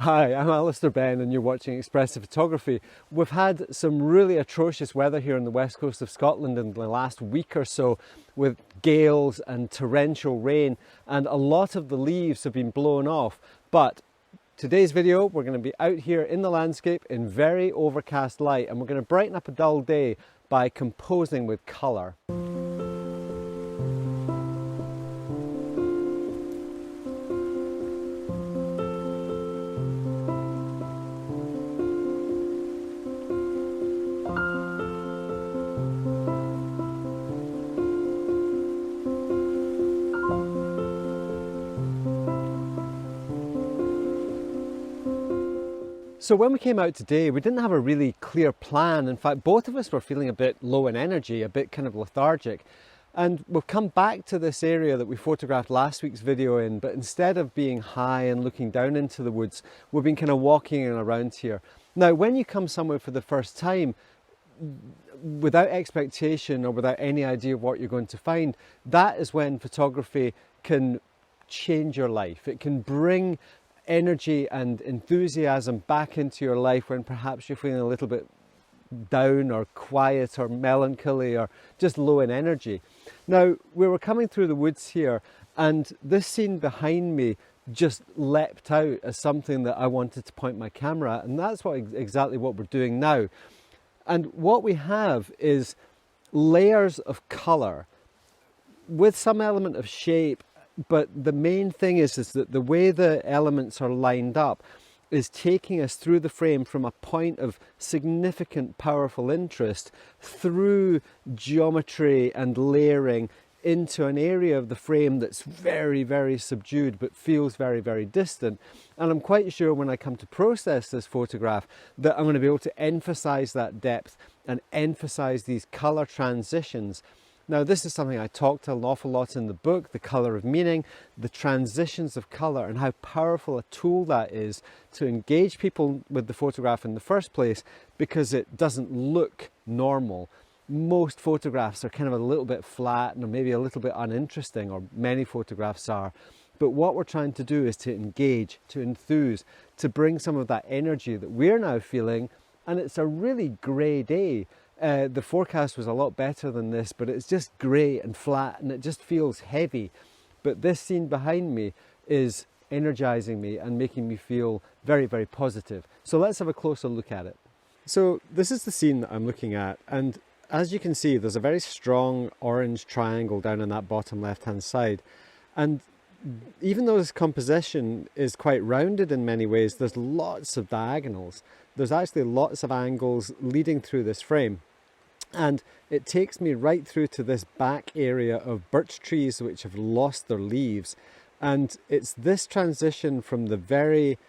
Hi, I'm Alister Benn and you're watching Expressive Photography. We've had some really atrocious weather here on the west coast of Scotland in the last week or so, with gales and torrential rain, and a lot of the leaves have been blown off. But today's video, we're going to be out here in the landscape in very overcast light, and we're going to brighten up a dull day by composing with colour. So when we came out today, we didn't have a really clear plan. In fact, both of us were feeling a bit low in energy, a bit kind of lethargic. And we've come back to this area that we photographed last week's video in, but instead of being high and looking down into the woods, we've been kind of walking around here. Now, when you come somewhere for the first time, without expectation or without any idea of what you're going to find, that is when photography can change your life. It can bring energy and enthusiasm back into your life when perhaps you're feeling a little bit down or quiet or melancholy or just low in energy. Now, we were coming through the woods here, and this scene behind me just leapt out as something that I wanted to point my camera at, and that's exactly what we're doing now. And what we have is layers of colour with some element of shape. But the main thing is that the way the elements are lined up is taking us through the frame from a point of significant, powerful interest through geometry and layering into an area of the frame that's very, very subdued but feels very, very distant. And I'm quite sure when I come to process this photograph that I'm going to be able to emphasize that depth and emphasize these color transitions. Now, this is something I talked an awful lot in the book, The Colour of Meaning, the transitions of colour, and how powerful a tool that is to engage people with the photograph in the first place, because it doesn't look normal. Most photographs are kind of a little bit flat and maybe a little bit uninteresting, or many photographs are. But what we're trying to do is to engage, to enthuse, to bring some of that energy that we're now feeling. And it's a really grey day. The forecast was a lot better than this, but it's just grey and flat and it just feels heavy. But this scene behind me is energizing me and making me feel very, very positive. So let's have a closer look at it. So this is the scene that I'm looking at, and as you can see, there's a very strong orange triangle down on that bottom left-hand side. And even though this composition is quite rounded in many ways, there's lots of diagonals. There's actually lots of angles leading through this frame. And it takes me right through to this back area of birch trees which have lost their leaves. And it's this transition from the very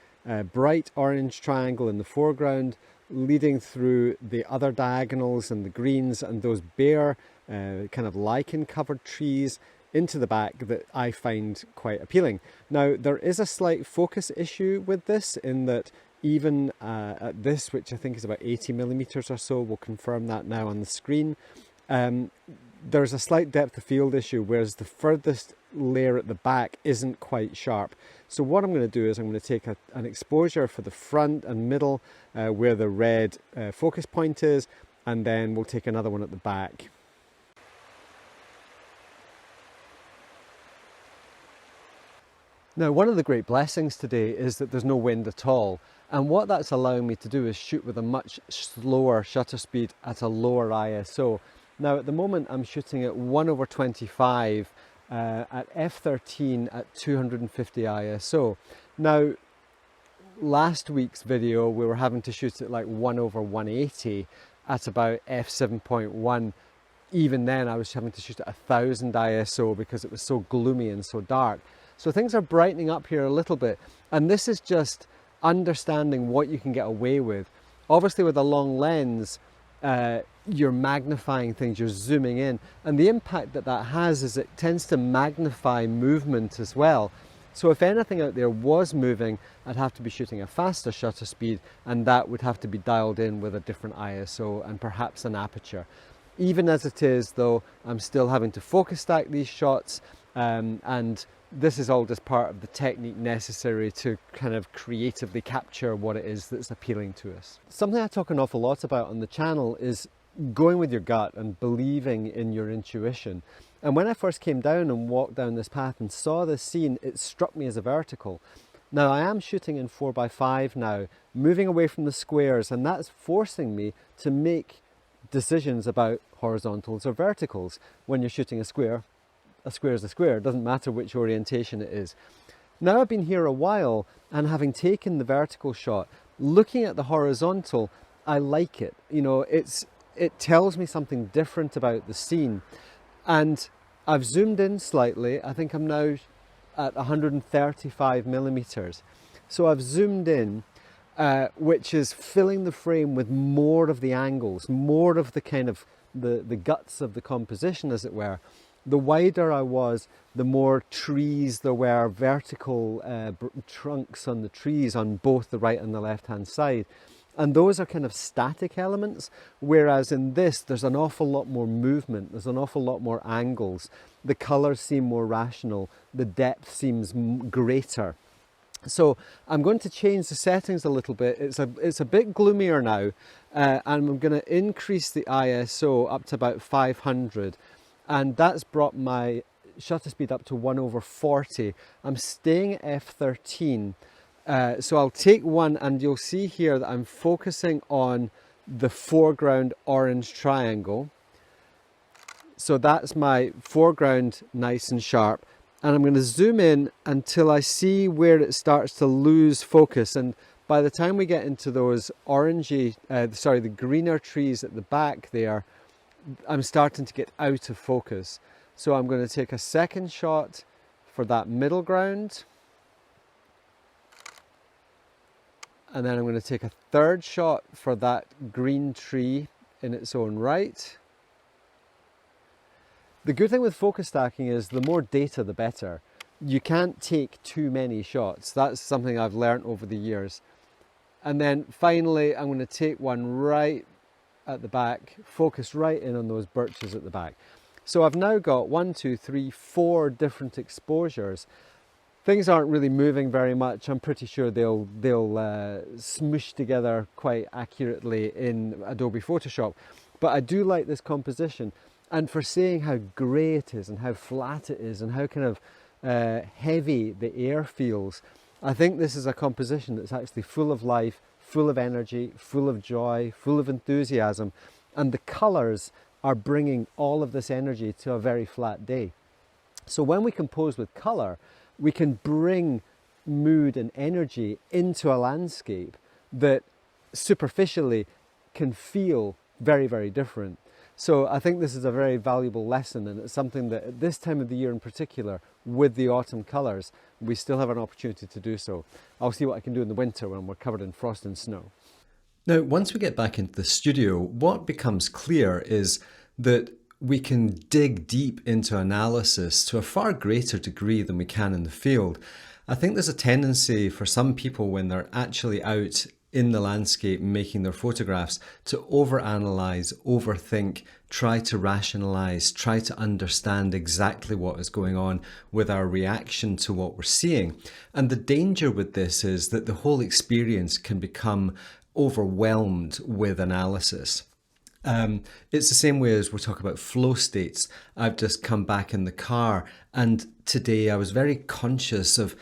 bright orange triangle in the foreground, leading through the other diagonals and the greens and those bare kind of lichen covered trees into the back, that I find quite appealing. Now, there is a slight focus issue with this, in that even at this, which I think is about 80 millimeters or so, we'll confirm that now on the screen, there's a slight depth of field issue, whereas the furthest layer at the back isn't quite sharp. So what I'm going to do is I'm going to take an exposure for the front and middle where the red focus point is, and then we'll take another one at the back. Now, one of the great blessings today is that there's no wind at all, and what that's allowing me to do is shoot with a much slower shutter speed at a lower ISO. Now, at the moment I'm shooting at 1/25 at f13 at 250 ISO. Now, last week's video we were having to shoot at like 1/180 at about f7.1. Even then I was having to shoot at 1000 ISO because it was so gloomy and so dark. So things are brightening up here a little bit, and this is just understanding what you can get away with. Obviously with a long lens, you're magnifying things, you're zooming in, and the impact that that has is it tends to magnify movement as well. So if anything out there was moving, I'd have to be shooting a faster shutter speed, and that would have to be dialed in with a different ISO and perhaps an aperture. Even as it is though, I'm still having to focus stack these shots, And this is all just part of the technique necessary to kind of creatively capture what it is that's appealing to us. Something I talk an awful lot about on the channel is going with your gut and believing in your intuition. And when I first came down and walked down this path and saw this scene, it struck me as a vertical. Now I am shooting in 4x5 now, moving away from the squares, and that's forcing me to make decisions about horizontals or verticals. When you're shooting a square is a square. It doesn't matter which orientation it is. Now I've been here a while, and having taken the vertical shot, looking at the horizontal, I like it. You know, it tells me something different about the scene. And I've zoomed in slightly. I think I'm now at 135 millimeters. So I've zoomed in, which is filling the frame with more of the angles, more of the kind of the guts of the composition, as it were. The wider I was, the more trees there were, vertical trunks on the trees on both the right and the left hand side. And those are kind of static elements, whereas in this, there's an awful lot more movement, there's an awful lot more angles. The colours seem more rational, the depth seems greater. So I'm going to change the settings a little bit. It's a bit gloomier now, and I'm going to increase the ISO up to about 500. And that's brought my shutter speed up to 1/40. I'm staying at f13. So I'll take one, and you'll see here that I'm focusing on the foreground orange triangle. So that's my foreground, nice and sharp. And I'm going to zoom in until I see where it starts to lose focus. And by the time we get into those orangey, the greener trees at the back there, I'm starting to get out of focus. So I'm going to take a second shot for that middle ground. And then I'm going to take a third shot for that green tree in its own right. The good thing with focus stacking is the more data, the better. You can't take too many shots. That's something I've learned over the years. And then finally, I'm going to take one right at the back, focus right in on those birches at the back. So I've now got 4 different exposures. Things aren't really moving very much. I'm pretty sure they'll smoosh together quite accurately in Adobe Photoshop. But I do like this composition. And for seeing how grey it is and how flat it is and how kind of heavy the air feels, I think this is a composition that's actually full of life, full of energy, full of joy, full of enthusiasm. And the colours are bringing all of this energy to a very flat day. So when we compose with colour, we can bring mood and energy into a landscape that superficially can feel very, very different. So I think this is a very valuable lesson, and it's something that at this time of the year in particular, with the autumn colours, we still have an opportunity to do so. I'll see what I can do in the winter when we're covered in frost and snow. Now, once we get back into the studio, what becomes clear is that we can dig deep into analysis to a far greater degree than we can in the field. I think there's a tendency for some people when they're actually out in the landscape making their photographs to overanalyze, overthink, try to rationalize, try to understand exactly what is going on with our reaction to what we're seeing. And the danger with this is that the whole experience can become overwhelmed with analysis. It's the same way as we're talking about flow states. I've just come back in the car, and today I was very conscious of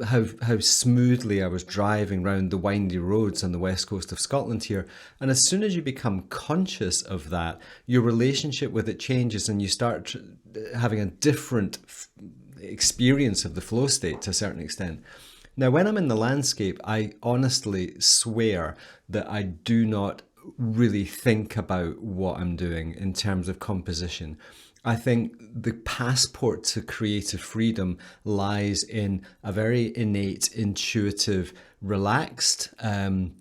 how smoothly I was driving around the windy roads on the west coast of Scotland here. And as soon as you become conscious of that, your relationship with it changes, and you start having a different experience of the flow state to a certain extent. Now, when I'm in the landscape, I honestly swear that I do not really think about what I'm doing in terms of composition. I think the passport to creative freedom lies in a very innate, intuitive, relaxed, and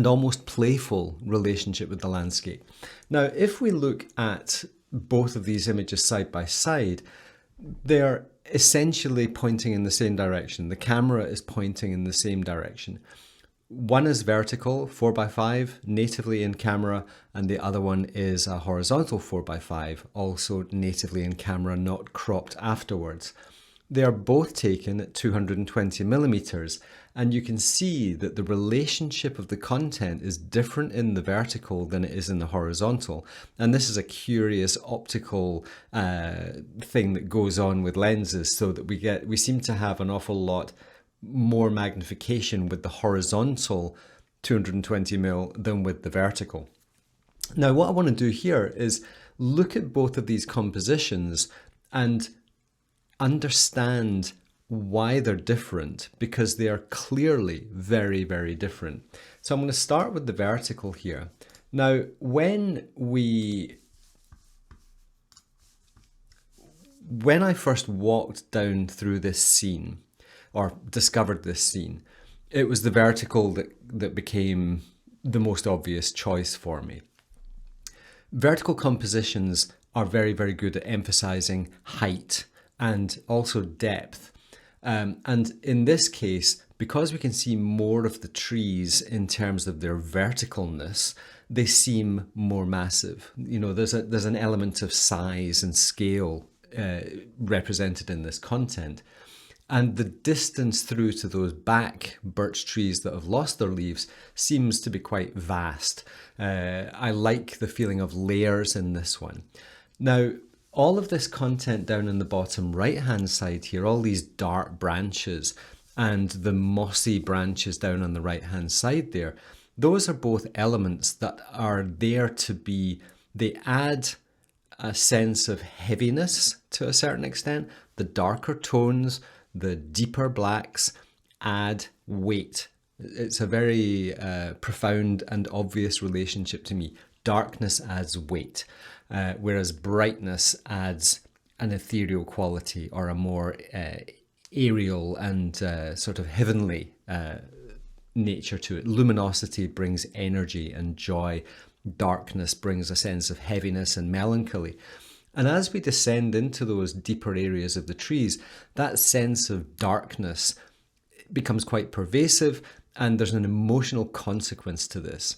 almost playful relationship with the landscape. Now, if we look at both of these images side by side, they're essentially pointing in the same direction. The camera is pointing in the same direction. One is vertical 4x5 natively in camera, and the other one is a horizontal 4x5 also natively in camera, not cropped afterwards. They are both taken at 220 millimeters, and you can see that the relationship of the content is different in the vertical than it is in the horizontal. And this is a curious optical thing that goes on with lenses, so that we seem to have an awful lot more magnification with the horizontal 220 mil than with the vertical. Now, what I want to do here is look at both of these compositions and understand why they're different, because they are clearly very, very different. So I'm going to start with the vertical here. Now, when I first walked down through this scene, or discovered this scene, it was the vertical that became the most obvious choice for me. Vertical compositions are very, very good at emphasizing height and also depth. And in this case, because we can see more of the trees in terms of their verticalness, they seem more massive. You know, there's an element of size and scale represented in this content. And the distance through to those back birch trees that have lost their leaves seems to be quite vast. I like the feeling of layers in this one. Now, all of this content down in the bottom right-hand side here, all these dark branches and the mossy branches down on the right-hand side there, those are both elements that are there to be, they add a sense of heaviness to a certain extent. The darker tones, the deeper blacks add weight. It's a very profound and obvious relationship to me. Darkness adds weight, whereas brightness adds an ethereal quality, or a more aerial and sort of heavenly nature to it. Luminosity brings energy and joy. Darkness brings a sense of heaviness and melancholy. And as we descend into those deeper areas of the trees, that sense of darkness becomes quite pervasive, and there's an emotional consequence to this.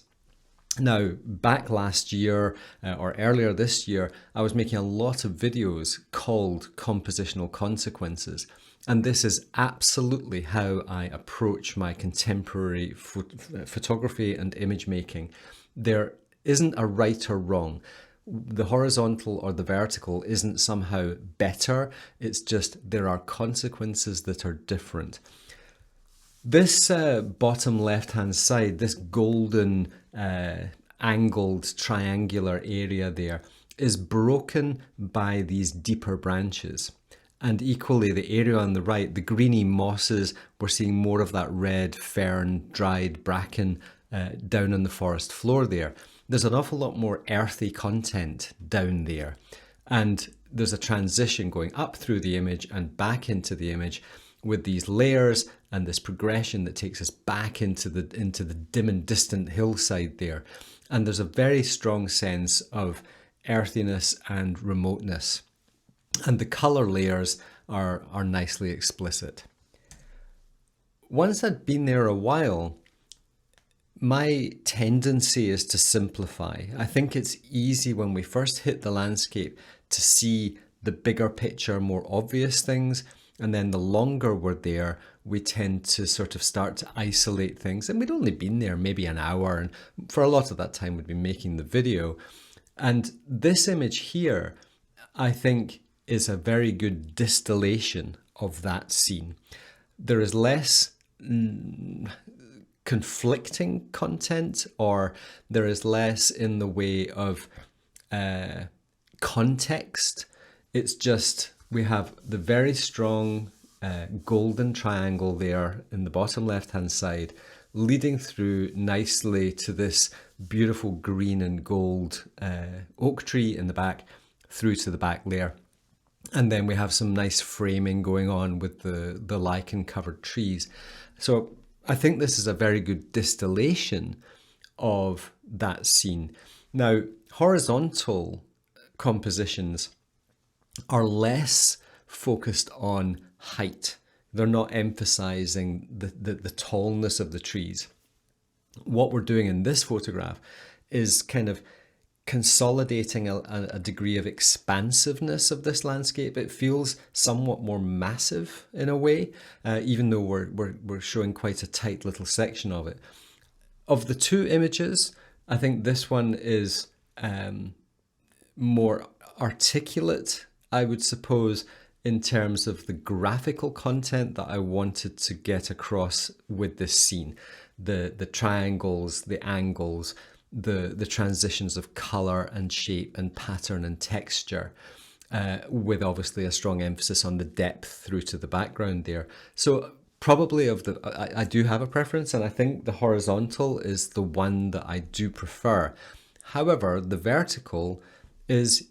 Now, back last year or earlier this year, I was making a lot of videos called Compositional Consequences. And this is absolutely how I approach my contemporary photography and image making. There isn't a right or wrong. The horizontal or the vertical isn't somehow better. It's just there are consequences that are different. This bottom left-hand side, this golden angled triangular area there, is broken by these deeper branches. And equally, the area on the right, the greeny mosses, we're seeing more of that red fern, dried bracken down on the forest floor there. There's an awful lot more earthy content down there. And there's a transition going up through the image and back into the image with these layers and this progression that takes us back into the dim and distant hillside there. And there's a very strong sense of earthiness and remoteness. And the color layers are nicely explicit. Once I'd been there a while, my tendency is to simplify. I think it's easy when we first hit the landscape to see the bigger picture, more obvious things. And then the longer we're there, we tend to sort of start to isolate things. And we'd only been there maybe an hour. And for a lot of that time, we'd been making the video. And this image here, I think, is a very good distillation of that scene. There is less conflicting content, or there is less in the way of context. It's just we have the very strong golden triangle there in the bottom left hand side, leading through nicely to this beautiful green and gold oak tree in the back, through to the back layer. And then we have some nice framing going on with the lichen covered trees. So I think this is a very good distillation of that scene. Now, horizontal compositions are less focused on height. They're not emphasizing the tallness of the trees. What we're doing in this photograph is kind of consolidating a degree of expansiveness of this landscape. It feels somewhat more massive in a way, even though we're showing quite a tight little section of it. Of the two images, I think this one is more articulate, I would suppose, in terms of the graphical content that I wanted to get across with this scene. The triangles, the angles, the transitions of color and shape and pattern and texture, with obviously a strong emphasis on the depth through to the background there. So probably I do have a preference, and I think the horizontal is the one that I do prefer. However, the vertical is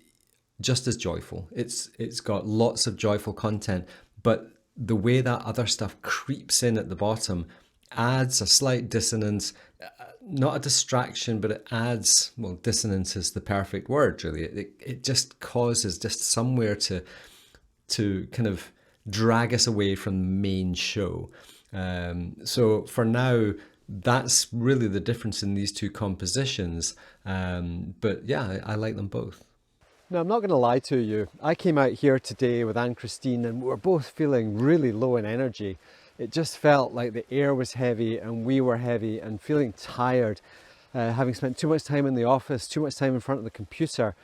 just as joyful. It's got lots of joyful content, but the way that other stuff creeps in at the bottom adds a slight dissonance, not a distraction, but it adds, well, dissonance is the perfect word, really. It just causes just somewhere to kind of drag us away from the main show. So for now, that's really the difference in these two compositions. But yeah, I like them both. Now, I'm not going to lie to you. I came out here today with Kristin and we were both feeling really low in energy. It just felt like the air was heavy and we were heavy and feeling tired, having spent too much time in the office, too much time in front of the computer.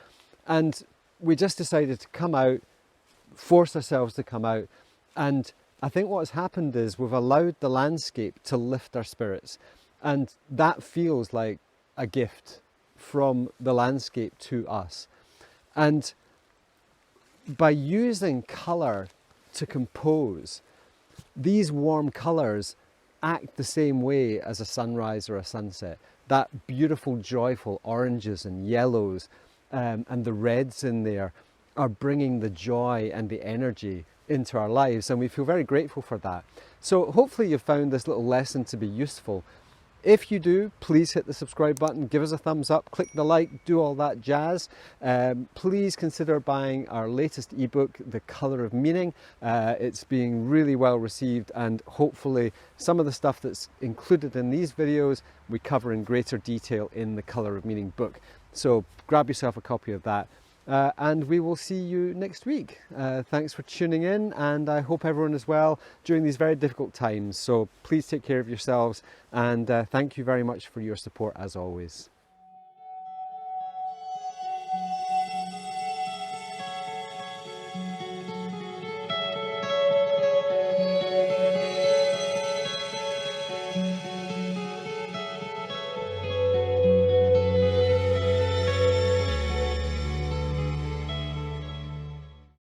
And we just decided to come out, force ourselves to come out. And I think what has happened is we've allowed the landscape to lift our spirits. And that feels like a gift from the landscape to us. And by using colour to compose, these warm colours act the same way as a sunrise or a sunset. That beautiful, joyful oranges and yellows and the reds in there are bringing the joy and the energy into our lives, and we feel very grateful for that. So hopefully you've found this little lesson to be useful. If you do, please hit the subscribe button, give us a thumbs up, click the like, do all that jazz. Please consider buying our latest ebook, The Colour of Meaning. It's being really well received, and hopefully some of the stuff that's included in these videos we cover in greater detail in the Colour of Meaning book. So grab yourself a copy of that. And we will see you next week. Thanks for tuning in, and I hope everyone is well during these very difficult times. So please take care of yourselves, and thank you very much for your support as always.